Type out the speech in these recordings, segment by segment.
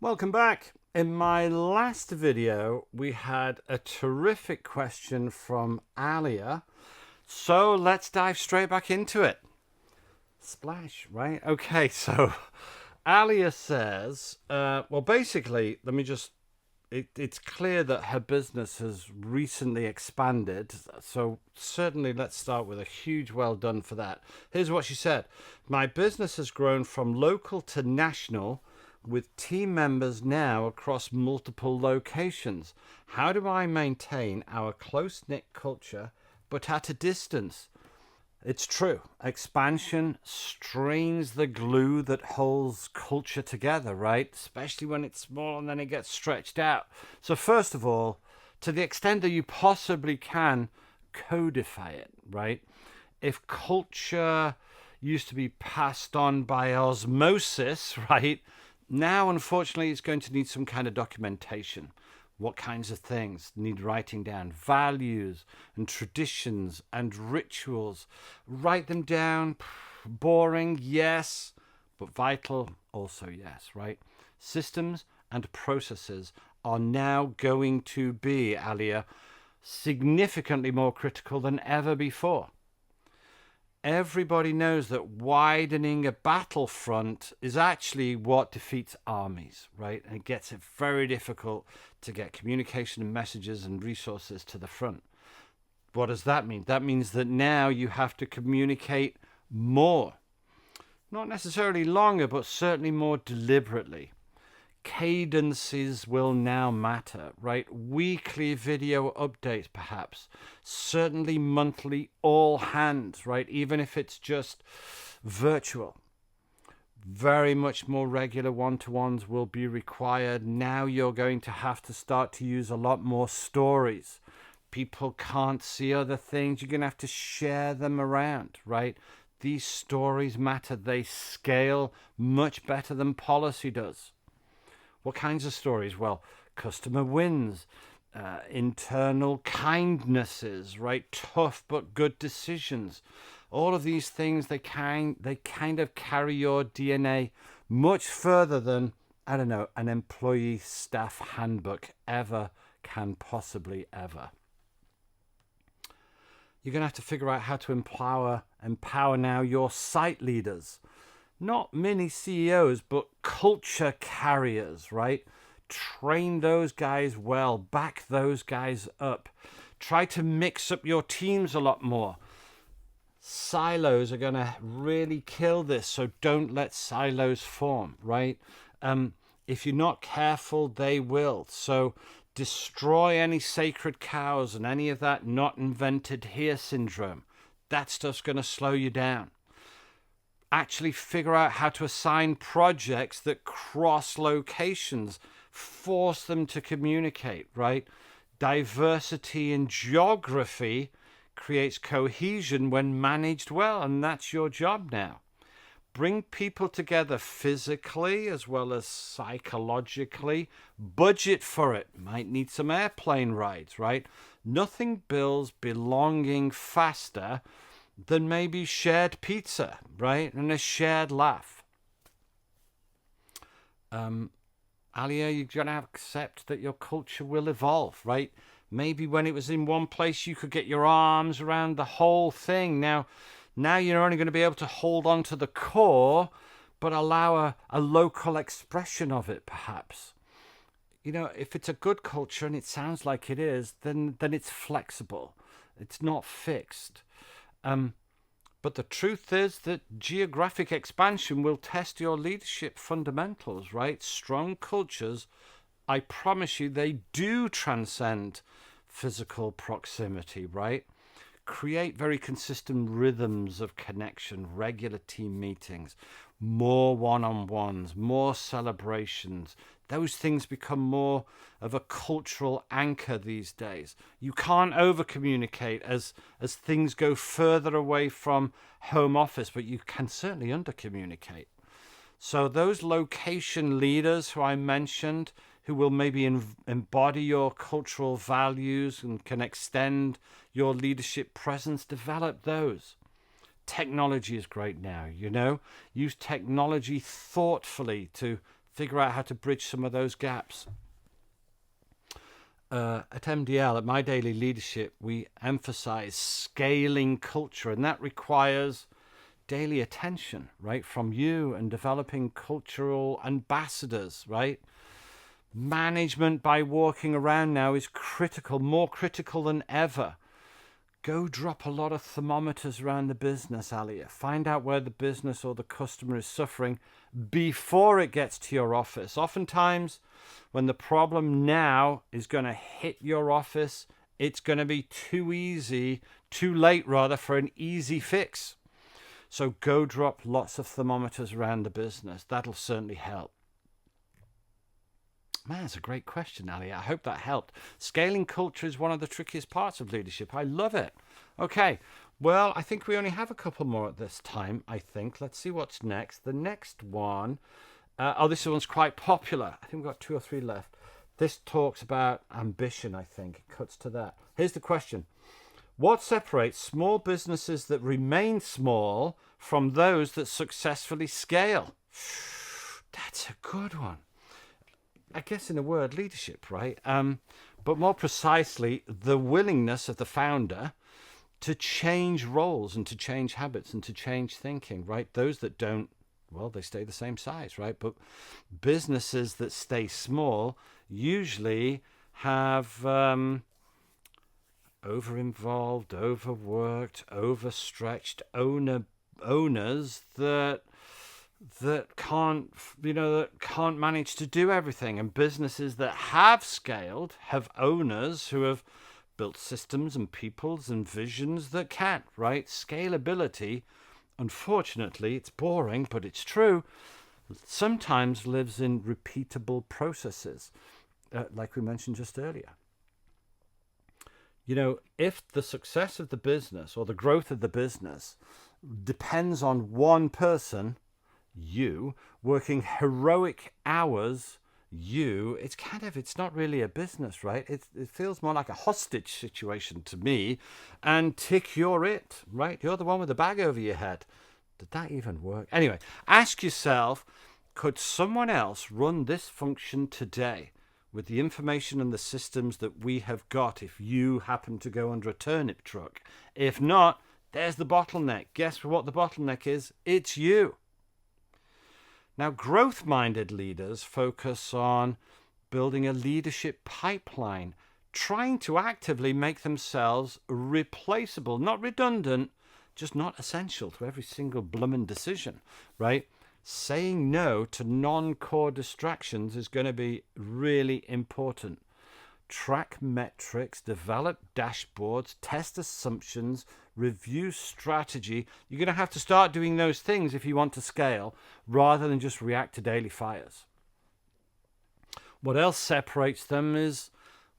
Welcome back. In my last video, we had a terrific question from Alia. So let's dive straight back into it. Splash, right? Okay, so Alia says, well, basically, let me just, it's clear that her business has recently expanded. So certainly let's start with a huge well done for that. Here's what she said. My business has grown from local to national, with team members now across multiple locations. How do I maintain our close-knit culture but at a distance? It's true. Expansion strains the glue that holds culture together, right? Especially when it's small and then it gets stretched out. So first of all, to the extent that you possibly can, codify it, right? If culture used to be passed on by osmosis, right? Now, unfortunately, it's going to need some kind of documentation. What kinds of things need writing down? Values and traditions and rituals. Write them down. Boring, yes, but vital, also yes, right? Systems and processes are now going to be, Alia, significantly more critical than ever before. Everybody knows that widening a battlefront is actually what defeats armies, right? And it gets it very difficult to get communication and messages and resources to the front. What does that mean? That means that now you have to communicate more. Not necessarily longer, but certainly more deliberately. Cadences will now matter, right? Weekly video updates, perhaps. Certainly monthly all hands, right? Even if it's just virtual. Very much more regular one-to-ones will be required. Now you're going to have to start to use a lot more stories. People can't see other things. You're going to have to share them around, right? These stories matter. They scale much better than policy does. What kinds of stories? Well, customer wins, internal kindnesses, right? Tough but good decisions. All of these things, they kind of carry your DNA much further than, I don't know, an employee staff handbook ever can possibly ever. You're going to have to figure out how to empower now your site leaders. Not mini CEOs, but culture carriers, right? Train those guys well, back those guys up. Try to mix up your teams a lot more. Silos are going to really kill this, so don't let silos form, right? If you're not careful, they will. So destroy any sacred cows and any of that not invented here syndrome. That stuff's going to slow you down. Actually figure out how to assign projects that cross locations, force them to communicate, right? Diversity in geography creates cohesion when managed well, and that's your job now. Bring people together physically as well as psychologically. Budget for it. Might need some airplane rides, right? Nothing builds belonging faster than maybe shared pizza, right? And a shared laugh. Alia, you're going to accept that your culture will evolve, right? Maybe when it was in one place, you could get your arms around the whole thing. Now you're only going to be able to hold on to the core, but allow a local expression of it, perhaps. You know, if it's a good culture, and it sounds like it is, then it's flexible. It's not fixed. But the truth is that geographic expansion will test your leadership fundamentals, right? Strong cultures, I promise you, they do transcend physical proximity, right? Create very consistent rhythms of connection, regular team meetings, more one-on-ones, more celebrations. Those things become more of a cultural anchor these days. You can't over-communicate as things go further away from home office, but you can certainly under-communicate. So those location leaders who I mentioned, who will maybe embody your cultural values and can extend your leadership presence, develop those. Technology is great now, you know. Use technology thoughtfully to figure out how to bridge some of those gaps. At MDL, at My Daily Leadership, we emphasize scaling culture, and that requires daily attention, right, from you, and developing cultural ambassadors, right? Management by walking around now is critical, more critical than ever. Go drop a lot of thermometers around the business, Alia. Find out where the business or the customer is suffering before it gets to your office. Oftentimes, when the problem now is going to hit your office, it's going to be too late rather, for an easy fix. So go drop lots of thermometers around the business. That'll certainly help. Man, that's a great question, Ali. I hope that helped. Scaling culture is one of the trickiest parts of leadership. I love it. Okay, well, I think we only have a couple more at this time, I think. Let's see what's next. The next one, this one's quite popular. I think we've got 2 or 3 left. This talks about ambition, I think. It cuts to that. Here's the question. What separates small businesses that remain small from those that successfully scale? That's a good one. I guess in a word, leadership, right? But more precisely, the willingness of the founder to change roles and to change habits and to change thinking, right? Those that don't, well, they stay the same size, right? But businesses that stay small usually have over-involved, overworked, overstretched owners that can't manage to do everything, and businesses that have scaled have owners who have built systems and peoples and visions that can, right? Scalability, unfortunately, it's boring, but it's true, sometimes lives in repeatable processes, like we mentioned just earlier. If the success of the business or the growth of the business depends on one person, you, working heroic hours, it's not really a business, right? It feels more like a hostage situation to me. And tick, you're it, right? You're the one with the bag over your head. Did that even work? Anyway, ask yourself, could someone else run this function today with the information and the systems that we have got if you happen to go under a turnip truck? If not, there's the bottleneck. Guess what the bottleneck is? It's you. Now, growth-minded leaders focus on building a leadership pipeline, trying to actively make themselves replaceable, not redundant, just not essential to every single bloomin' decision, right? Saying no to non-core distractions is going to be really important. Track metrics, develop dashboards, test assumptions, review strategy. You're going to have to start doing those things if you want to scale, rather than just react to daily fires. What else separates them is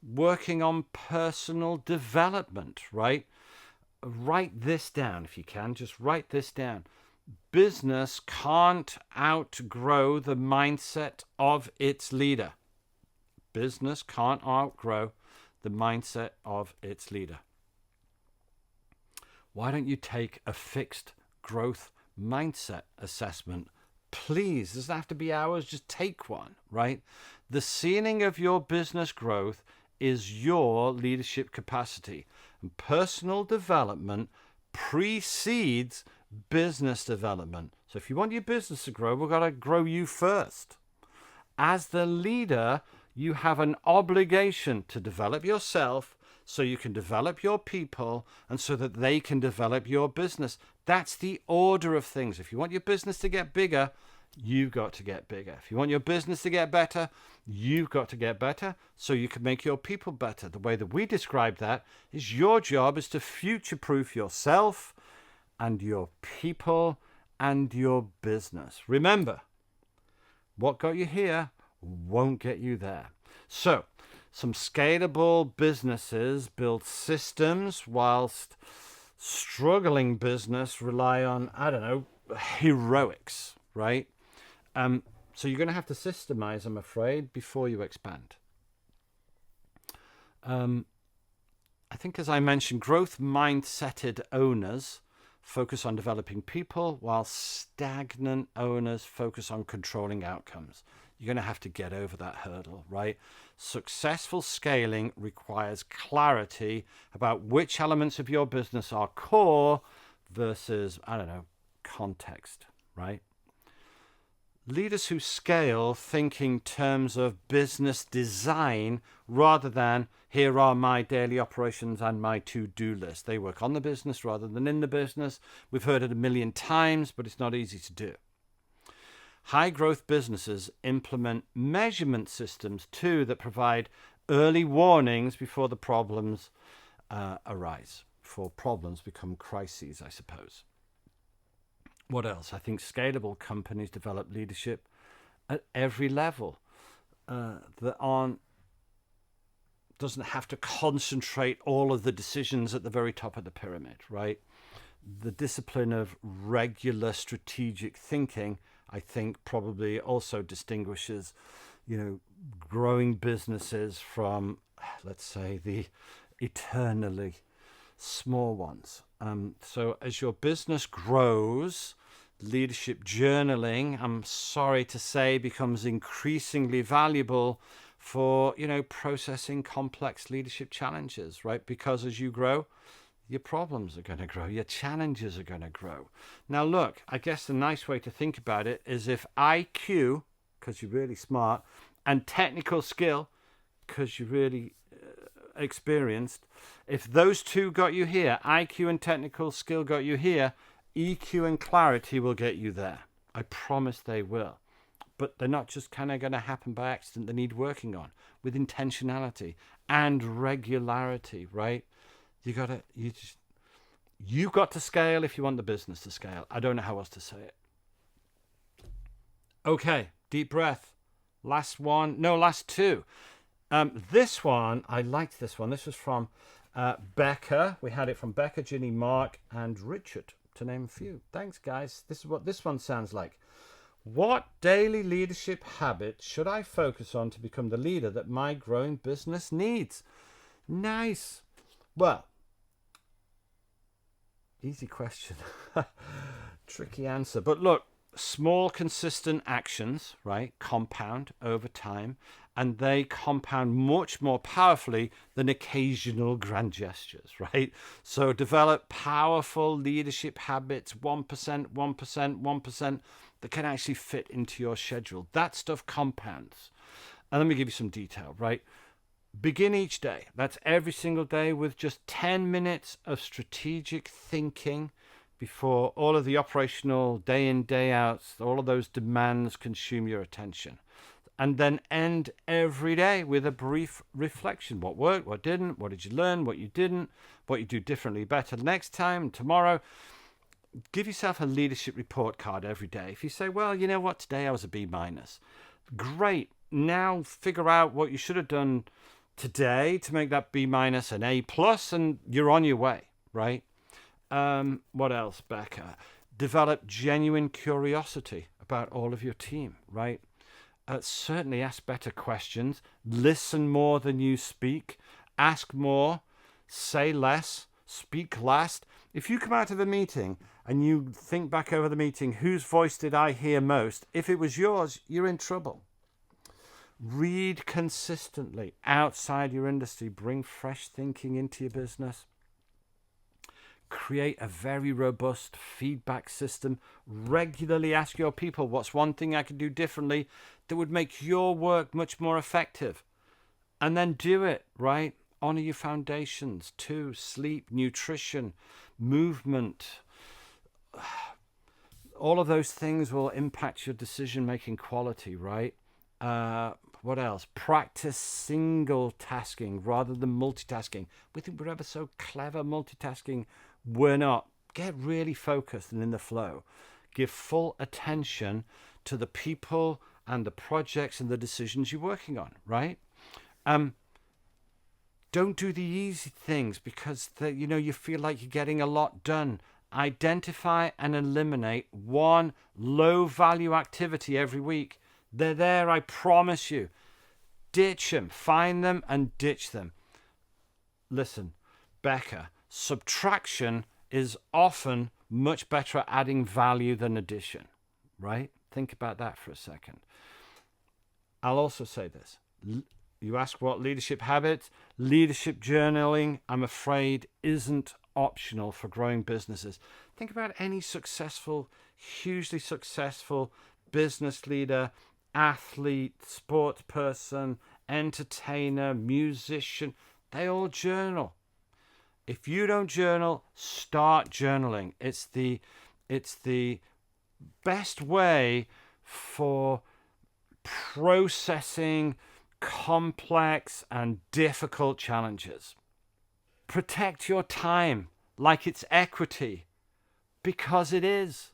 working on personal development, right? Write this down if you can. Just write this down. Business can't outgrow the mindset of its leader. Business can't outgrow the mindset of its leader. Why don't you take a fixed growth mindset assessment? Please, it doesn't have to be hours, just take one, right? The ceiling of your business growth is your leadership capacity, and personal development precedes business development. So if you want your business to grow, we've got to grow you first. As the leader, you have an obligation to develop yourself so you can develop your people and so that they can develop your business. That's the order of things. If you want your business to get bigger, you've got to get bigger. If you want your business to get better, you've got to get better so you can make your people better. The way that we describe that is your job is to future-proof yourself and your people and your business. Remember, what got you here won't get you there. So, some scalable businesses build systems whilst struggling business rely on, heroics, right? So you're going to have to systemize, I'm afraid, before you expand. I think, as I mentioned, growth mindseted owners focus on developing people, while stagnant owners focus on controlling outcomes. you're going to have to get over that hurdle, right? Successful scaling requires clarity about which elements of your business are core versus, I don't know, context, right? Leaders who scale think in terms of business design rather than here are my daily operations and my to-do list. They work on the business rather than in the business. We've heard it a million times, but it's not easy to do. High growth businesses implement measurement systems too that provide early warnings before the problems arise, before problems become crises, I suppose. What else? I think scalable companies develop leadership at every level that doesn't have to concentrate all of the decisions at the very top of the pyramid, right? The discipline of regular strategic thinking, I think, probably also distinguishes, growing businesses from, let's say, the eternally small ones. So as your business grows, leadership journaling, I'm sorry to say, becomes increasingly valuable for, processing complex leadership challenges, right? Because as you grow, your problems are going to grow, your challenges are going to grow. Now, look, I guess the nice way to think about it is if IQ, because you're really smart, and technical skill, because you're really experienced, if those two got you here, IQ and technical skill got you here, EQ and clarity will get you there. I promise they will. But they're not just kind of going to happen by accident. They need working on with intentionality and regularity, right? You've got to scale if you want the business to scale. I don't know how else to say it. Okay, deep breath. Last two. This one, I liked this one. This was from Becca. We had it from Becca, Ginny, Mark, and Richard, to name a few. Thanks, guys. This is what this one sounds like. What daily leadership habits should I focus on to become the leader that my growing business needs? Nice. Well, easy question. Tricky answer. But look, small, consistent actions, right, compound over time, and they compound much more powerfully than occasional grand gestures, right? So develop powerful leadership habits, 1%, 1%, 1%, that can actually fit into your schedule. That stuff compounds. And let me give you some detail, right? Begin each day, that's every single day, with just 10 minutes of strategic thinking before all of the operational day in, day outs, all of those demands consume your attention. And then end every day with a brief reflection. What worked, what didn't, what did you learn, what you didn't, what you do differently better next time, tomorrow. Give yourself a leadership report card every day. If you say, well, you know what, today I was a B-. Great. Now figure out what you should have done today to make that B- an A+, and you're on your way, right? What else, Becca? Develop genuine curiosity about all of your team, right? Certainly ask better questions. Listen more than you speak. Ask more. Say less. Speak last. If you come out of a meeting and you think back over the meeting, whose voice did I hear most? If it was yours, you're in trouble. Read consistently outside your industry. Bring fresh thinking into your business. Create a very robust feedback system. Regularly ask your people, what's one thing I could do differently that would make your work much more effective? And then do it, right? Honor your foundations too. Sleep, nutrition, movement. All of those things will impact your decision-making quality, right? What else? Practice single tasking rather than multitasking. We think we're ever so clever multitasking. We're not. Get really focused and in the flow. Give full attention to the people and the projects and the decisions you're working on, right? Don't do the easy things because you feel like you're getting a lot done. Identify and eliminate one low-value activity every week. They're there, I promise you. Ditch them. Find them and ditch them. Listen, Becca, subtraction is often much better at adding value than addition, right? Think about that for a second. I'll also say this. You ask what leadership habits? Leadership journaling, I'm afraid, isn't optional for growing businesses. Think about any successful, hugely successful business leader, athlete, sports person, entertainer, musician. They all journal. If you don't journal, start journaling. It's the best way for processing complex and difficult challenges. Protect your time like it's equity, because it is.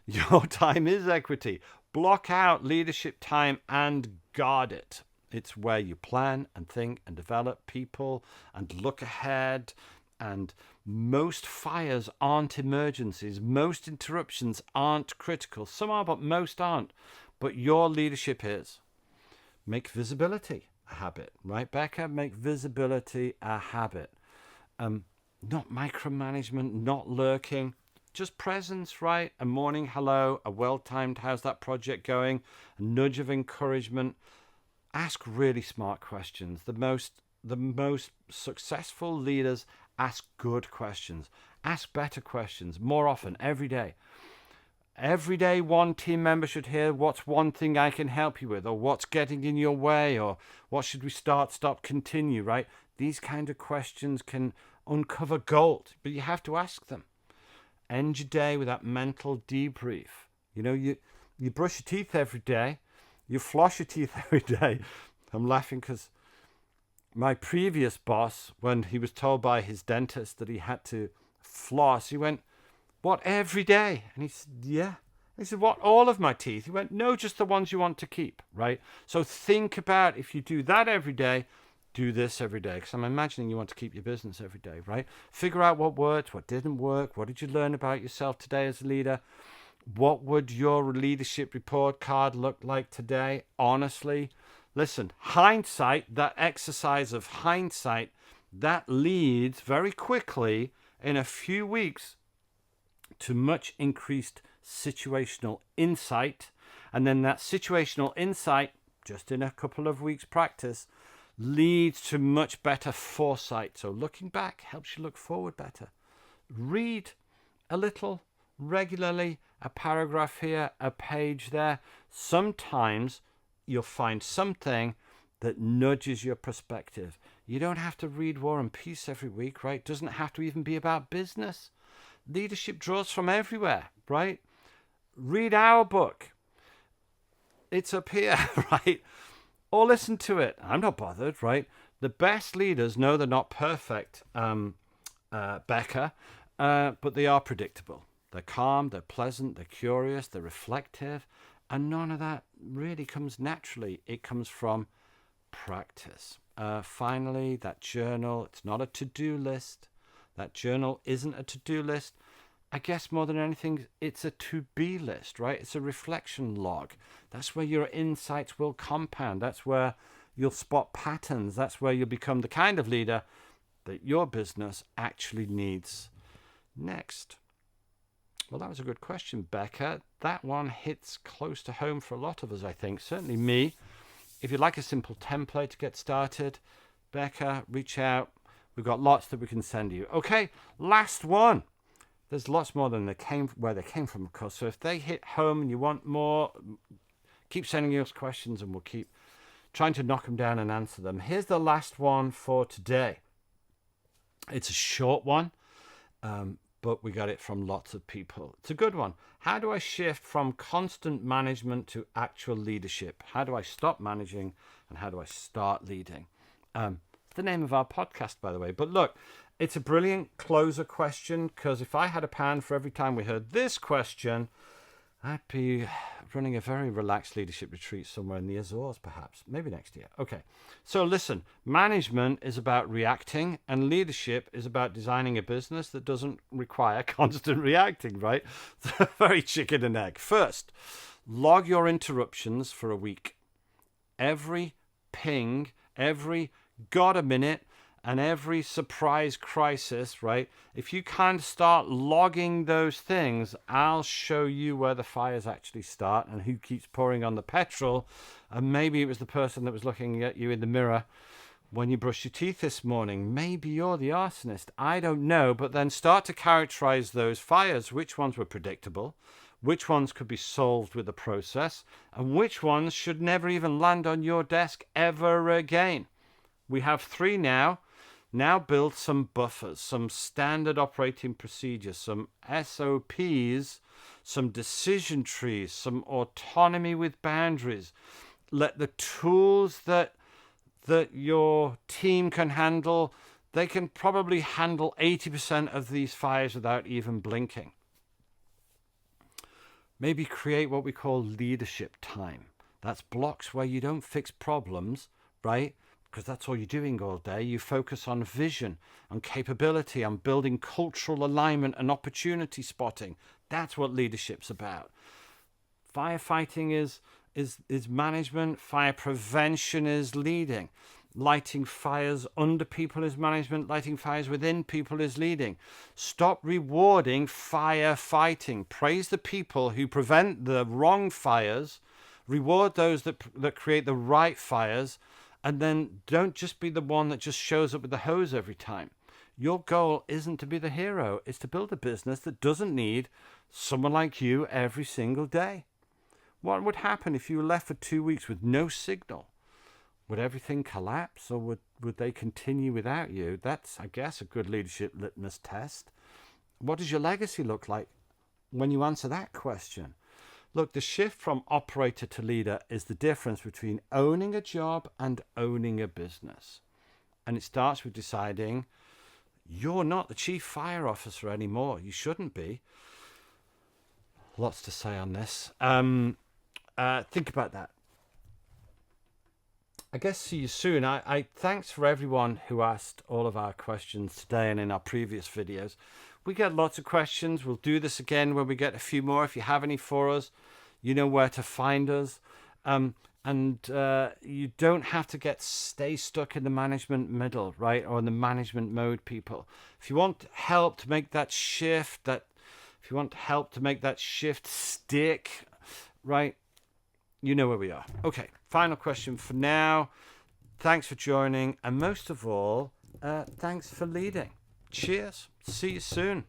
Your time is equity. Block out leadership time and guard it. It's where you plan and think and develop people and look ahead. And most fires aren't emergencies. Most interruptions aren't critical. Some are, but most aren't. But your leadership is. Make visibility a habit, right, Becca? Make visibility a habit. Not micromanagement, not lurking, just presence, right? A morning hello, a well-timed how's that project going, a nudge of encouragement. Ask really smart questions. The most successful leaders ask good questions. Ask better questions more often, every day. Every day, one team member should hear, what's one thing I can help you with, or what's getting in your way, or what should we start, stop, continue, right? These kind of questions can uncover gold, but you have to ask them. End your day with that mental debrief. You know, you brush your teeth every day. You floss your teeth every day. I'm laughing because my previous boss, when he was told by his dentist that he had to floss, he went, what, every day? And he said, yeah. He said, what, all of my teeth? He went, no, just the ones you want to keep, right? So think about, if you do that every day, do this every day. Because I'm imagining you want to keep your business every day, right? Figure out what worked, what didn't work. What did you learn about yourself today as a leader? What would your leadership report card look like today? Honestly, listen, hindsight, that exercise of hindsight, that leads very quickly in a few weeks to much increased situational insight. And then that situational insight, just in a couple of weeks practice, leads to much better foresight. So looking back helps you look forward better. Read a little regularly, a paragraph here, a page there. Sometimes you'll find something that nudges your perspective. You don't have to read War and Peace every week, right? It doesn't have to even be about business. Leadership draws from everywhere, right? Read our book. It's up here, right? Or listen to it. I'm not bothered, right? The best leaders know they're not perfect, Becca, but they are predictable. They're calm, they're pleasant, they're curious, they're reflective, and none of that really comes naturally. It comes from practice. Finally, that journal, it's not a to-do list. That journal isn't a to-do list. I guess more than anything, it's a to-be list, right? It's a reflection log. That's where your insights will compound. That's where you'll spot patterns. That's where you'll become the kind of leader that your business actually needs next. Well, that was a good question, Becca. That one hits close to home for a lot of us, I think. Certainly me. If you'd like a simple template to get started, Becca, reach out. We've got lots that we can send you. Okay, last one. There's lots more than where they came from, of course. So if they hit home and you want more, keep sending us questions and we'll keep trying to knock them down and answer them. Here's the last one for today. It's a short one, but we got it from lots of people. It's a good one. How do I shift from constant management to actual leadership? How do I stop managing and how do I start leading? The name of our podcast, by the way. But look, it's a brilliant closer question, because if I had a pound for every time we heard this question, I'd be running a very relaxed leadership retreat somewhere in the Azores, perhaps. Maybe next year. Okay. So listen, management is about reacting and leadership is about designing a business that doesn't require constant reacting, right? Very chicken and egg. First, log your interruptions for a week. Every ping, every got a minute, and every surprise crisis, right? If you kind of start logging those things, I'll show you where the fires actually start and who keeps pouring on the petrol. And maybe it was the person that was looking at you in the mirror when you brush your teeth this morning. Maybe you're the arsonist. I don't know. But then start to characterize those fires. Which ones were predictable? Which ones could be solved with a process? And which ones should never even land on your desk ever again? We have 3 now. Now build some buffers, some standard operating procedures, some SOPs, some decision trees, some autonomy with boundaries. Let the tools that your team can handle, they can probably handle 80% of these fires without even blinking. Maybe create what we call leadership time. That's blocks where you don't fix problems, right? Because that's all you're doing all day. You focus on vision, on capability, on building cultural alignment and opportunity spotting. That's what leadership's about. Firefighting is management. Fire prevention is leading. Lighting fires under people is management. Lighting fires within people is leading. Stop rewarding firefighting. Praise the people who prevent the wrong fires. Reward those that create the right fires. And then don't just be the one that just shows up with the hose every time. Your goal isn't to be the hero. It's to build a business that doesn't need someone like you every single day. What would happen if you were left for 2 weeks with no signal? Would everything collapse, or would they continue without you? That's, I guess, a good leadership litmus test. What does your legacy look like when you answer that question? Look, the shift from operator to leader is the difference between owning a job and owning a business. And it starts with deciding you're not the chief fire officer anymore. You shouldn't be. Lots to say on this. Think about that. I guess see you soon. I thanks for everyone who asked all of our questions today and in our previous videos. We get lots of questions. We'll do this again when we get a few more. If you have any for us, you know where to find us. And you don't have to stay stuck in the management middle, right? Or in the management mode, people. If you want help to make that shift, stick, right? You know where we are. Okay, final question for now. Thanks for joining. And most of all, thanks for leading. Cheers. See you soon.